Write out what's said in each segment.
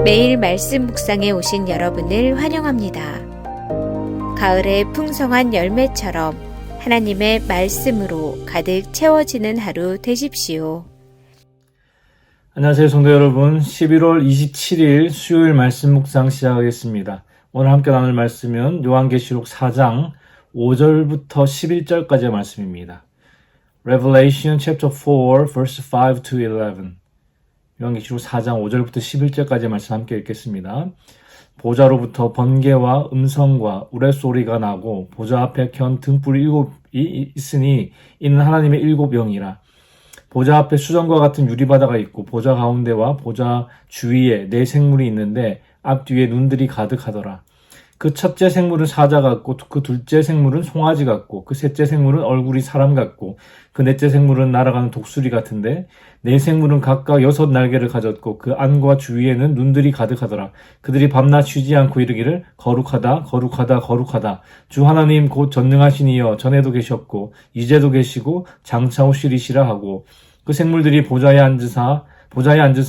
매일 말씀 묵상에 오신 여러분을 환영합니다. 가을의 풍성한 열매처럼 하나님의 말씀으로 가득 채워지는 하루 되십시오. 안녕하세요, 성도 여러분. 11월 27일 수요일 말씀 묵상 시작하겠습니다. 오늘 함께 나눌 말씀은 요한계시록 4장 5절부터 11절까지의 말씀입니다. Revelation chapter 4 verse 5 to 11. 요한계시록 4장 5절부터 11절까지의 말씀 함께 읽겠습니다. 보좌로부터 번개와 음성과 우레소리가 나고 보좌 앞에 켠 등불 7이 있으니 이는 하나님의 7 영이라. 보좌 앞에 수정과 같은 유리바다가 있고 보좌 가운데와 보좌 주위에 4 생물이 있는데 앞뒤에 눈들이 가득하더라. 그 첫째 생물은 사자 같고 그 둘째 생물은 송아지 같고 그 셋째 생물은 얼굴이 사람 같고 그 넷째 생물은 날아가는 독수리 같은데 4 생물은 각각 6 날개를 가졌고 그 안과 주위에는 눈들이 가득하더라. 그들이 밤낮 쉬지 않고 이르기를 거룩하다 거룩하다 거룩하다 주 하나님 곧 전능하신 이여 전에도 계셨고 이제도 계시고 장차 오시리시라 하고 그 생물들이 보좌에 앉으사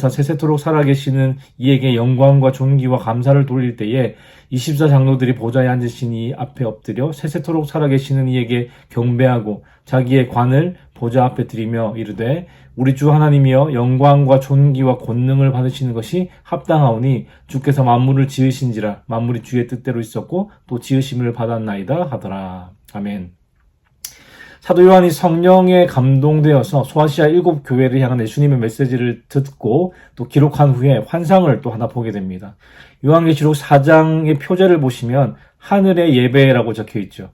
세세토록 살아계시는 이에게 영광과 존귀와 감사를 돌릴 때에 24장로들이 보좌에 앉으신 이 앞에 엎드려 세세토록 살아계시는 이에게 경배하고 자기의 관을 보좌 앞에 드리며 이르되 우리 주 하나님이여 영광과 존귀와 권능을 받으시는 것이 합당하오니 주께서 만물을 지으신지라 만물이 주의 뜻대로 있었고 또 지으심을 받았나이다 하더라. 아멘. 사도 요한이 성령에 감동되어서 소아시아 7 교회를 향한 예수님의 메시지를 듣고 또 기록한 후에 환상을 또 하나 보게 됩니다. 요한계시록 4장의 표제를 보시면 하늘의 예배라고 적혀 있죠.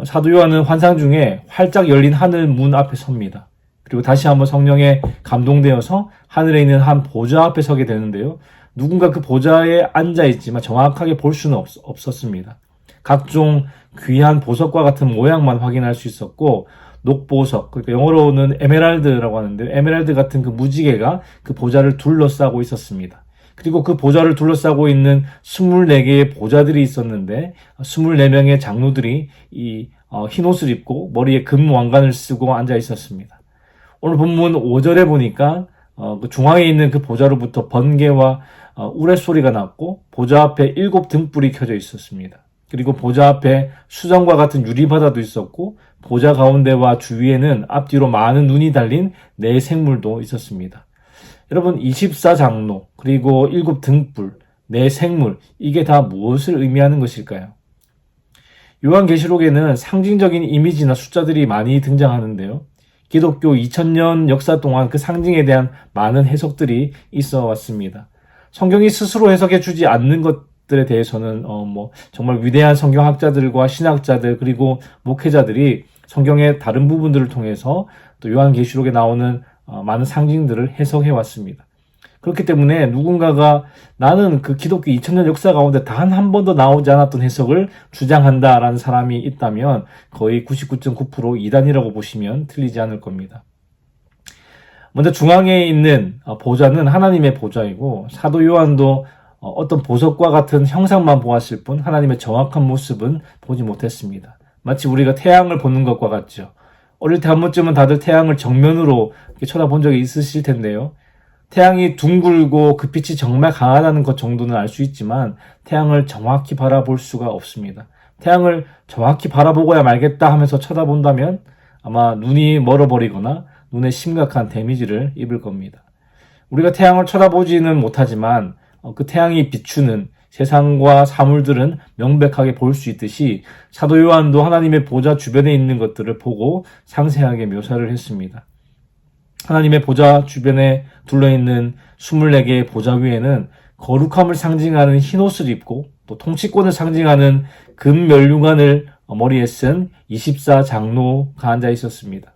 사도 요한은 환상 중에 활짝 열린 하늘 문 앞에 섭니다. 그리고 다시 한번 성령에 감동되어서 하늘에 있는 한 보좌 앞에 서게 되는데요. 누군가 그 보좌에 앉아 있지만 정확하게 볼 수는 없었습니다. 각종 귀한 보석과 같은 모양만 확인할 수 있었고 녹보석, 그러니까 영어로는 에메랄드라고 하는데 에메랄드 같은 그 무지개가 그 보좌를 둘러싸고 있었습니다. 그리고 그 보좌를 둘러싸고 있는 24개의 보좌들이 있었는데 24명의 장로들이 흰 옷을 입고 머리에 금 왕관을 쓰고 앉아 있었습니다. 오늘 본문 5절에 보니까 그 중앙에 있는 그 보좌로부터 번개와 우레소리가 났고 보좌 앞에 7 등불이 켜져 있었습니다. 그리고 보좌 앞에 수정과 같은 유리바다도 있었고 보좌 가운데와 주위에는 앞뒤로 많은 눈이 달린 4 생물도 있었습니다. 여러분 24장로 그리고 7 등불, 4 생물 이게 다 무엇을 의미하는 것일까요? 요한계시록에는 상징적인 이미지나 숫자들이 많이 등장하는데요. 기독교 2000년 역사 동안 그 상징에 대한 많은 해석들이 있어 왔습니다. 성경이 스스로 해석해 주지 않는 것들에 대해서는 정말 위대한 성경학자들과 신학자들 그리고 목회자들이 성경의 다른 부분들을 통해서 또 요한계시록에 나오는 많은 상징들을 해석해 왔습니다. 그렇기 때문에 누군가가 나는 그 기독교 2000년 역사 가운데 단 한 번도 나오지 않았던 해석을 주장한다라는 사람이 있다면 거의 99.9% 이단이라고 보시면 틀리지 않을 겁니다. 먼저 중앙에 있는 보좌는 하나님의 보좌이고 사도 요한도 어떤 보석과 같은 형상만 보았을 뿐 하나님의 정확한 모습은 보지 못했습니다. 마치 우리가 태양을 보는 것과 같죠. 어릴 때 한 번쯤은 다들 태양을 정면으로 쳐다본 적이 있으실 텐데요. 태양이 둥글고 그 빛이 정말 강하다는 것 정도는 알 수 있지만 태양을 정확히 바라볼 수가 없습니다. 태양을 정확히 바라보고야 말겠다 하면서 쳐다본다면 아마 눈이 멀어버리거나 눈에 심각한 데미지를 입을 겁니다. 우리가 태양을 쳐다보지는 못하지만 그 태양이 비추는 세상과 사물들은 명백하게 볼 수 있듯이 사도 요한도 하나님의 보좌 주변에 있는 것들을 보고 상세하게 묘사를 했습니다. 하나님의 보좌 주변에 둘러있는 24개의 보좌 위에는 거룩함을 상징하는 흰옷을 입고 또 통치권을 상징하는 금면류관을 머리에 쓴 24장로가 앉아 있었습니다.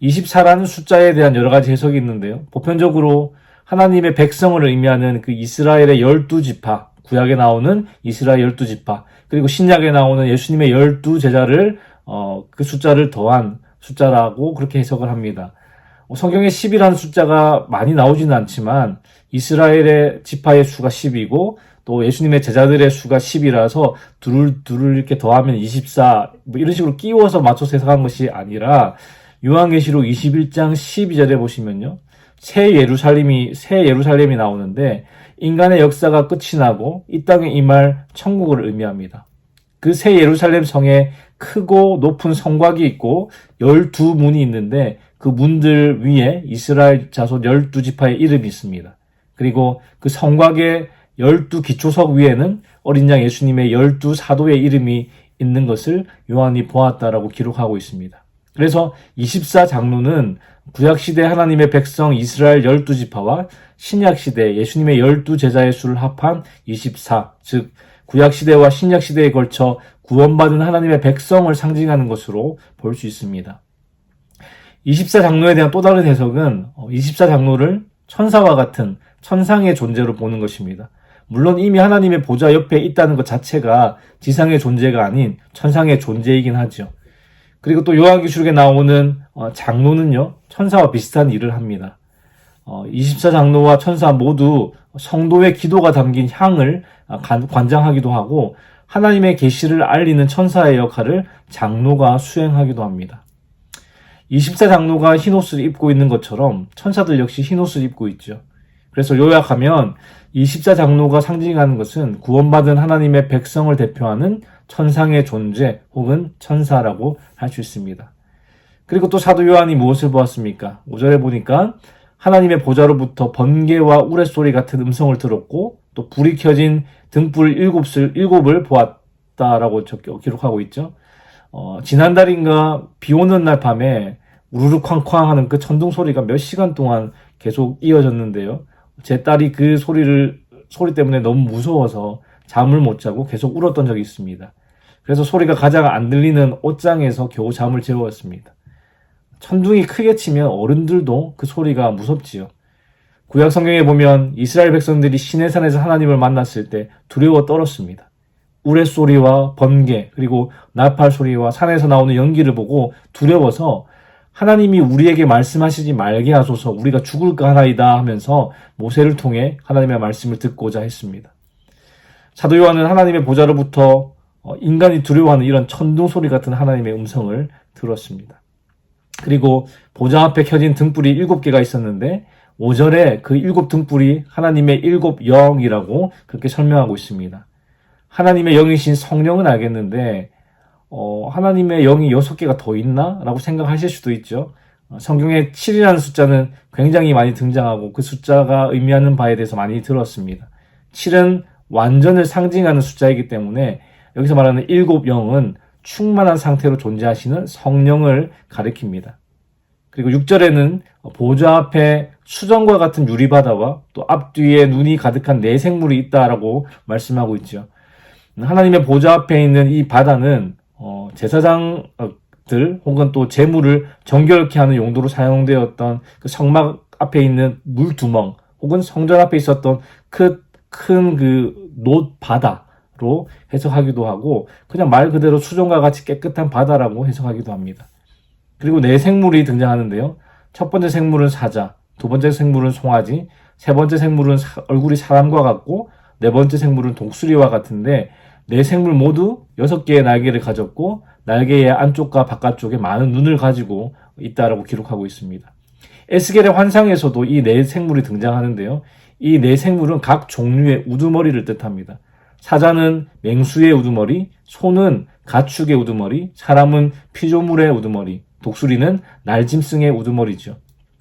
24라는 숫자에 대한 여러 가지 해석이 있는데요. 보편적으로 하나님의 백성을 의미하는 그 이스라엘의 12지파, 구약에 나오는 이스라엘 12지파, 그리고 신약에 나오는 예수님의 12제자를 그 숫자를 더한 숫자라고 그렇게 해석을 합니다. 성경에 10이라는 숫자가 많이 나오지는 않지만 이스라엘의 지파의 수가 10이고 또 예수님의 제자들의 수가 10이라서 둘을 이렇게 더하면 24 이런 식으로 끼워서 맞춰서 해석한 것이 아니라 요한계시록 21장 12절에 보시면요. 새 예루살렘이 나오는데 인간의 역사가 끝이 나고 이 땅에 임할 천국을 의미합니다. 그 새 예루살렘 성에 크고 높은 성곽이 있고 12문이 있는데 그 문들 위에 이스라엘 자손 12지파의 이름이 있습니다. 그리고 그 성곽의 12기초석 위에는 어린 양 예수님의 12사도의 이름이 있는 것을 요한이 보았다라고 기록하고 있습니다. 그래서 24장로는 구약시대 하나님의 백성 이스라엘 12지파와 신약시대 예수님의 12제자의 수를 합한 24, 즉 구약시대와 신약시대에 걸쳐 구원받은 하나님의 백성을 상징하는 것으로 볼 수 있습니다. 24장로에 대한 또 다른 해석은 24장로를 천사와 같은 천상의 존재로 보는 것입니다. 물론 이미 하나님의 보좌 옆에 있다는 것 자체가 지상의 존재가 아닌 천상의 존재이긴 하죠. 그리고 또 요한계시록에 나오는 장로는요, 천사와 비슷한 일을 합니다. 24장로와 천사 모두 성도의 기도가 담긴 향을 관장하기도 하고 하나님의 계시를 알리는 천사의 역할을 장로가 수행하기도 합니다. 24장로가 흰옷을 입고 있는 것처럼 천사들 역시 흰옷을 입고 있죠. 그래서 요약하면 24장로가 상징하는 것은 구원받은 하나님의 백성을 대표하는 천상의 존재 혹은 천사라고 할 수 있습니다. 그리고 또 사도 요한이 무엇을 보았습니까? 5절에 보니까 하나님의 보좌로부터 번개와 우레소리 같은 음성을 들었고 또 불이 켜진 등불 7을 보았다라고 기록하고 있죠. 지난달인가 비 오는 날 밤에 우르르 쾅쾅 하는 그 천둥 소리가 몇 시간 동안 계속 이어졌는데요. 제 딸이 그 소리 때문에 너무 무서워서 잠을 못 자고 계속 울었던 적이 있습니다. 그래서 소리가 가장 안 들리는 옷장에서 겨우 잠을 재웠습니다. 천둥이 크게 치면 어른들도 그 소리가 무섭지요. 구약 성경에 보면 이스라엘 백성들이 시내산에서 하나님을 만났을 때 두려워 떨었습니다. 우레소리와 번개 그리고 나팔 소리와 산에서 나오는 연기를 보고 두려워서 하나님이 우리에게 말씀하시지 말게 하소서 우리가 죽을까 하나이다 하면서 모세를 통해 하나님의 말씀을 듣고자 했습니다. 사도 요한은 하나님의 보좌로부터 인간이 두려워하는 이런 천둥 소리 같은 하나님의 음성을 들었습니다. 그리고 보좌 앞에 켜진 등불이 7개가 있었는데 5절에 그 7 등불이 하나님의 7 영이라고 그렇게 설명하고 있습니다. 하나님의 영이신 성령은 알겠는데 하나님의 영이 6개가 더 있나? 라고 생각하실 수도 있죠. 성경에 7이라는 숫자는 굉장히 많이 등장하고 그 숫자가 의미하는 바에 대해서 많이 들었습니다. 7은 완전을 상징하는 숫자이기 때문에 여기서 말하는 7 영은 충만한 상태로 존재하시는 성령을 가리킵니다. 그리고 6절에는 보좌 앞에 수정과 같은 유리바다와 또 앞뒤에 눈이 가득한 네 생물이 있다라고 말씀하고 있죠. 하나님의 보좌 앞에 있는 이 바다는 제사장들 혹은 또 제물을 정결케 하는 용도로 사용되었던 그 성막 앞에 있는 물두멍 혹은 성전 앞에 있었던 큰 그 놋 바다로 해석하기도 하고 그냥 말 그대로 수정과 같이 깨끗한 바다라고 해석하기도 합니다. 그리고 네 생물이 등장하는데요. 첫 번째 생물은 사자, 두 번째 생물은 송아지, 세 번째 생물은 얼굴이 사람과 같고 네 번째 생물은 독수리와 같은데 네 생물 모두 6개의 날개를 가졌고 날개의 안쪽과 바깥쪽에 많은 눈을 가지고 있다라고 기록하고 있습니다. 에스겔의 환상에서도 이 네 생물이 등장하는데요. 이 네 생물은 각 종류의 우두머리를 뜻합니다. 사자는 맹수의 우두머리, 소는 가축의 우두머리, 사람은 피조물의 우두머리, 독수리는 날짐승의 우두머리죠.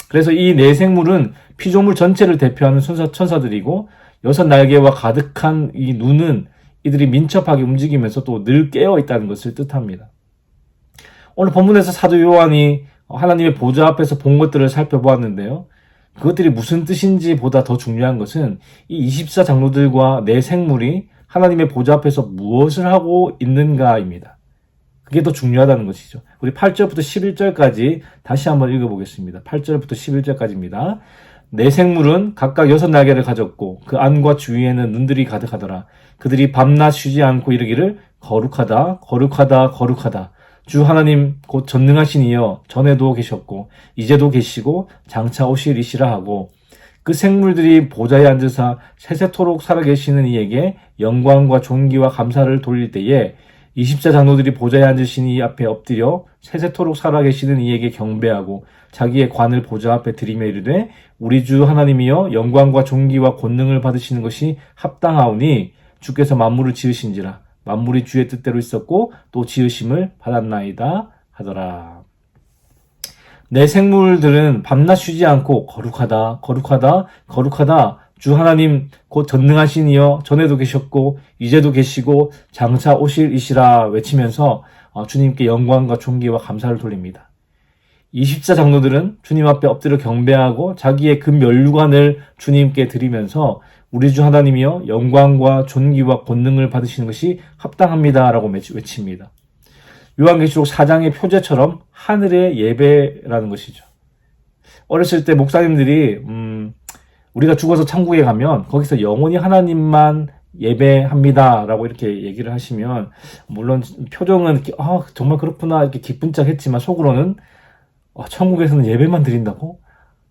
그래서 이 네 생물은 피조물 전체를 대표하는 천사들이고 6 날개와 가득한 이 눈은 이들이 민첩하게 움직이면서 또 늘 깨어 있다는 것을 뜻합니다. 오늘 본문에서 사도 요한이 하나님의 보좌 앞에서 본 것들을 살펴보았는데요. 그것들이 무슨 뜻인지 보다 더 중요한 것은 이 24장로들과 네 생물이 하나님의 보좌 앞에서 무엇을 하고 있는가입니다. 그게 더 중요하다는 것이죠. 우리 8절부터 11절까지 다시 한번 읽어보겠습니다. 8절부터 11절까지입니다. 네 생물은 각각 6 날개를 가졌고 그 안과 주위에는 눈들이 가득하더라. 그들이 밤낮 쉬지 않고 이르기를 거룩하다 거룩하다 거룩하다. 주 하나님 곧 전능하신 이여 전에도 계셨고 이제도 계시고 장차 오시리시라 하고 그 생물들이 보좌에 앉으사 세세토록 살아계시는 이에게 영광과 존귀와 감사를 돌릴 때에 24 장로들이 보좌에 앉으신 이 앞에 엎드려 세세토록 살아계시는 이에게 경배하고 자기의 관을 보좌 앞에 드리며 이르되 우리 주 하나님이여 영광과 존귀와 권능을 받으시는 것이 합당하오니 주께서 만물을 지으신지라 만물이 주의 뜻대로 있었고 또 지으심을 받았나이다 하더라. 내 생물들은 밤낮 쉬지 않고 거룩하다 거룩하다 거룩하다 주 하나님 곧 전능하신 이여 전에도 계셨고 이제도 계시고 장차 오실 이시라 외치면서 주님께 영광과 존귀와 감사를 돌립니다. 24 장로들은 주님 앞에 엎드려 경배하고 자기의 그 면류관을 주님께 드리면서 우리 주 하나님이여 영광과 존귀와 권능을 받으시는 것이 합당합니다 라고 외칩니다. 요한계시록 4장의 표제처럼 하늘의 예배라는 것이죠. 어렸을 때 목사님들이 우리가 죽어서 천국에 가면 거기서 영원히 하나님만 예배합니다 라고 이렇게 얘기를 하시면 물론 표정은 이렇게 정말 그렇구나 이렇게 기쁜 척 했지만 속으로는 천국에서는 예배만 드린다고?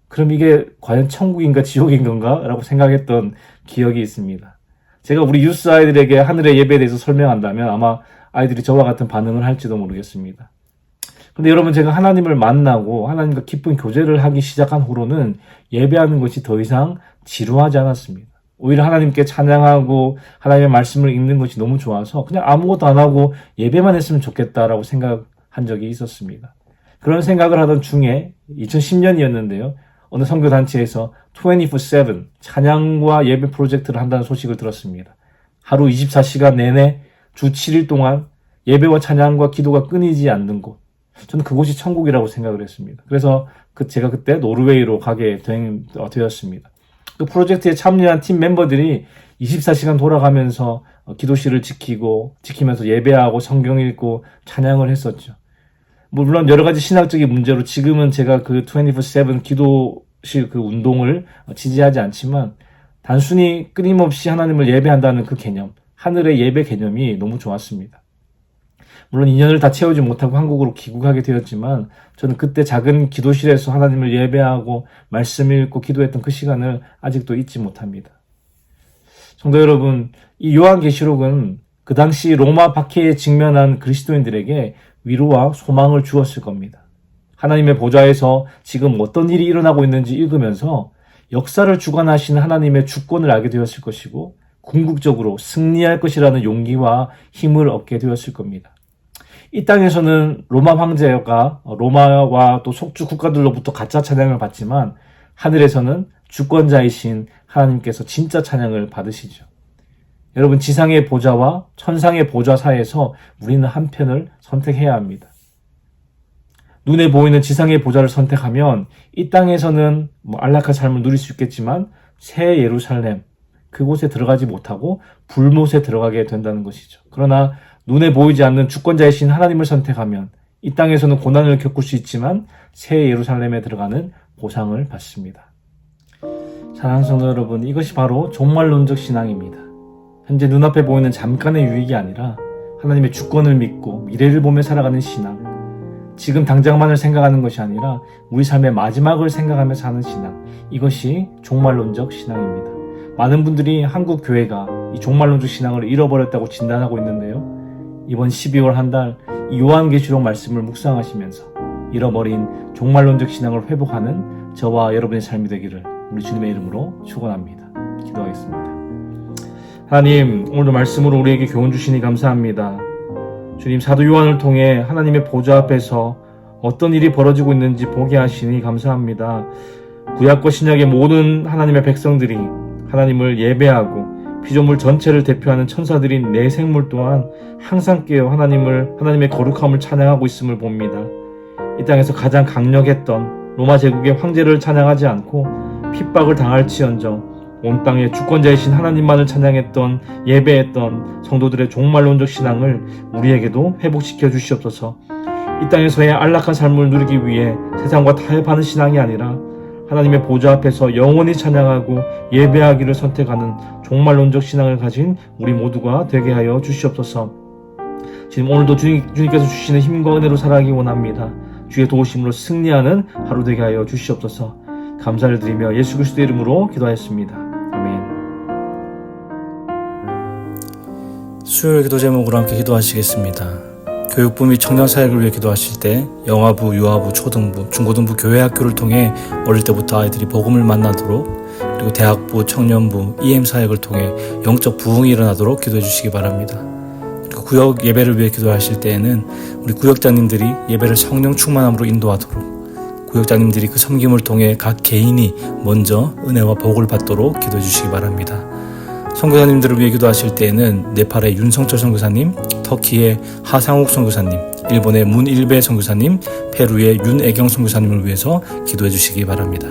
그럼 이게 과연 천국인가 지옥인 건가? 라고 생각했던 기억이 있습니다. 제가 우리 유스 아이들에게 하늘의 예배에 대해서 설명한다면 아마 아이들이 저와 같은 반응을 할지도 모르겠습니다. 근데 여러분 제가 하나님을 만나고 하나님과 깊은 교제를 하기 시작한 후로는 예배하는 것이 더 이상 지루하지 않았습니다. 오히려 하나님께 찬양하고 하나님의 말씀을 읽는 것이 너무 좋아서 그냥 아무것도 안 하고 예배만 했으면 좋겠다라고 생각한 적이 있었습니다. 그런 생각을 하던 중에 2010년이었는데요. 어느 선교단체에서 24/7 찬양과 예배 프로젝트를 한다는 소식을 들었습니다. 하루 24시간 내내 주 7일 동안 예배와 찬양과 기도가 끊이지 않는 곳. 저는 그곳이 천국이라고 생각을 했습니다. 그래서 제가 그때 노르웨이로 가게 되었습니다. 그 프로젝트에 참여한 팀 멤버들이 24시간 돌아가면서 기도실을 지키면서 예배하고 성경 읽고 찬양을 했었죠. 물론 여러 가지 신학적인 문제로 지금은 제가 그 24/7 기도실 그 운동을 지지하지 않지만 단순히 끊임없이 하나님을 예배한다는 그 개념, 하늘의 예배 개념이 너무 좋았습니다. 물론 2년을 다 채우지 못하고 한국으로 귀국하게 되었지만 저는 그때 작은 기도실에서 하나님을 예배하고 말씀 읽고 기도했던 그 시간을 아직도 잊지 못합니다. 성도 여러분, 이 요한계시록은 그 당시 로마 박해에 직면한 그리스도인들에게 위로와 소망을 주었을 겁니다. 하나님의 보좌에서 지금 어떤 일이 일어나고 있는지 읽으면서 역사를 주관하시는 하나님의 주권을 알게 되었을 것이고 궁극적으로 승리할 것이라는 용기와 힘을 얻게 되었을 겁니다. 이 땅에서는 로마 황제가 로마와 또 속주 국가들로부터 가짜 찬양을 받지만 하늘에서는 주권자이신 하나님께서 진짜 찬양을 받으시죠. 여러분, 지상의 보좌와 천상의 보좌 사이에서 우리는 한 편을 선택해야 합니다. 눈에 보이는 지상의 보좌를 선택하면 이 땅에서는 안락한 삶을 누릴 수 있겠지만 새 예루살렘, 그곳에 들어가지 못하고 불못에 들어가게 된다는 것이죠. 그러나 눈에 보이지 않는 주권자이신 하나님을 선택하면 이 땅에서는 고난을 겪을 수 있지만 새 예루살렘에 들어가는 보상을 받습니다. 사랑하는 성도 여러분, 이것이 바로 종말론적 신앙입니다. 현재 눈앞에 보이는 잠깐의 유익이 아니라 하나님의 주권을 믿고 미래를 보며 살아가는 신앙, 지금 당장만을 생각하는 것이 아니라 우리 삶의 마지막을 생각하며 사는 신앙, 이것이 종말론적 신앙입니다. 많은 분들이 한국 교회가 이 종말론적 신앙을 잃어버렸다고 진단하고 있는데요. 이번 12월 한 달 이 요한계시록 말씀을 묵상하시면서 잃어버린 종말론적 신앙을 회복하는 저와 여러분의 삶이 되기를 우리 주님의 이름으로 축원합니다. 기도하겠습니다. 하나님, 오늘도 말씀으로 우리에게 교훈 주시니 감사합니다. 주님, 사도 요한을 통해 하나님의 보좌 앞에서 어떤 일이 벌어지고 있는지 보게 하시니 감사합니다. 구약과 신약의 모든 하나님의 백성들이 하나님을 예배하고 피조물 전체를 대표하는 천사들인 내 생물 또한 항상 깨어 하나님의 거룩함을 찬양하고 있음을 봅니다. 이 땅에서 가장 강력했던 로마 제국의 황제를 찬양하지 않고 핍박을 당할지언정 온 땅의 주권자이신 하나님만을 찬양했던 예배했던 성도들의 종말론적 신앙을 우리에게도 회복시켜 주시옵소서. 이 땅에서의 안락한 삶을 누리기 위해 세상과 타협하는 신앙이 아니라 하나님의 보좌 앞에서 영원히 찬양하고 예배하기를 선택하는 종말론적 신앙을 가진 우리 모두가 되게 하여 주시옵소서. 지금 오늘도 주님께서 주시는 힘과 은혜로 살아가기 원합니다. 주의 도우심으로 승리하는 하루 되게 하여 주시옵소서. 감사를 드리며 예수 그리스도의 이름으로 기도하였습니다. 아멘. 수요일 기도 제목으로 함께 기도하시겠습니다. 교육부 및 청년사역을 위해 기도하실 때 영아부, 유아부, 초등부, 중고등부 교회학교를 통해 어릴 때부터 아이들이 복음을 만나도록, 그리고 대학부, 청년부, EM사역을 통해 영적 부흥이 일어나도록 기도해 주시기 바랍니다. 그리고 구역 예배를 위해 기도하실 때에는 우리 구역장님들이 예배를 성령 충만함으로 인도하도록, 구역장님들이 그 섬김을 통해 각 개인이 먼저 은혜와 복을 받도록 기도해 주시기 바랍니다. 선교사님들을 위해 기도하실 때에는 네팔의 윤성철 선교사님, 터키의 하상욱 선교사님, 일본의 문일배 선교사님, 페루의 윤애경 선교사님을 위해서 기도해 주시기 바랍니다.